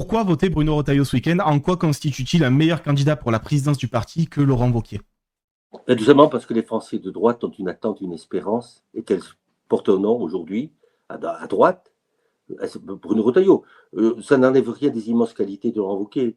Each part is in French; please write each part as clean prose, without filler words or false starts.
Pourquoi voter Bruno Retailleau ce week-end? En quoi constitue-t-il un meilleur candidat pour la présidence du parti que Laurent Wauquiez? Tout simplement parce que les Français de droite ont une attente, une espérance, et qu'elles portent un nom aujourd'hui à droite, Bruno Retailleau. Ça n'enlève rien des immenses qualités de Laurent Wauquiez.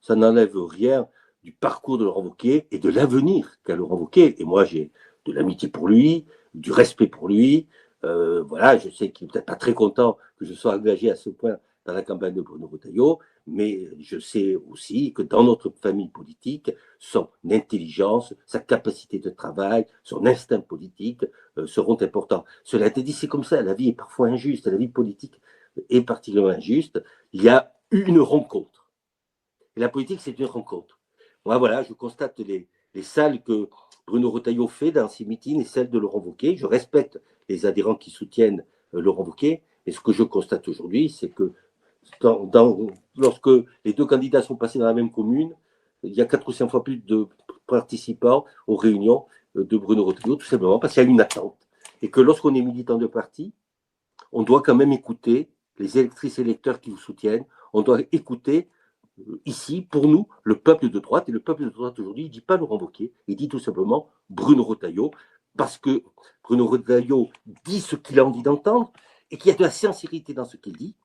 Ça n'enlève rien du parcours de Laurent Wauquiez et de l'avenir qu'a Laurent Wauquiez. Et moi, j'ai de l'amitié pour lui, du respect pour lui. Voilà, je sais qu'il n'est peut-être pas très content que je sois engagé à ce point dans la campagne de Bruno Retailleau, mais je sais aussi que dans notre famille politique, son intelligence, sa capacité de travail, son instinct politique seront importants. Cela a été dit, c'est comme ça, la vie est parfois injuste, la vie politique est particulièrement injuste. Il y a une rencontre. Et la politique, c'est une rencontre. Moi, voilà, je constate les salles que Bruno Retailleau fait dans ses meetings et celles de Laurent Wauquiez. Je respecte les adhérents qui soutiennent Laurent Wauquiez. Et ce que je constate aujourd'hui, c'est que lorsque les deux candidats sont passés dans la même commune, il y a 4 ou 5 fois plus de participants aux réunions de Bruno Retailleau, tout simplement parce qu'il y a une attente. Et que lorsqu'on est militant de parti, on doit quand même écouter les électrices et électeurs qui vous soutiennent. On doit écouter ici, pour nous, le peuple de droite. Et le peuple de droite aujourd'hui, il ne dit pas Laurent Wauquiez, il dit tout simplement Bruno Retailleau, parce que Bruno Retailleau dit ce qu'il a envie d'entendre et qu'il y a de la sincérité dans ce qu'il dit.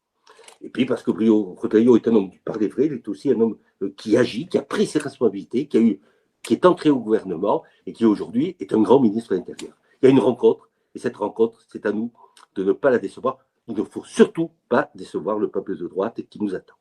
Et puis parce que Bruno Retailleau est un homme du parler vrai, il est aussi un homme qui agit, qui a pris ses responsabilités, qui est entré au gouvernement et qui aujourd'hui est un grand ministre de l'Intérieur. Il y a une rencontre, et cette rencontre, c'est à nous de ne pas la décevoir. Il ne faut surtout pas décevoir le peuple de droite qui nous attend.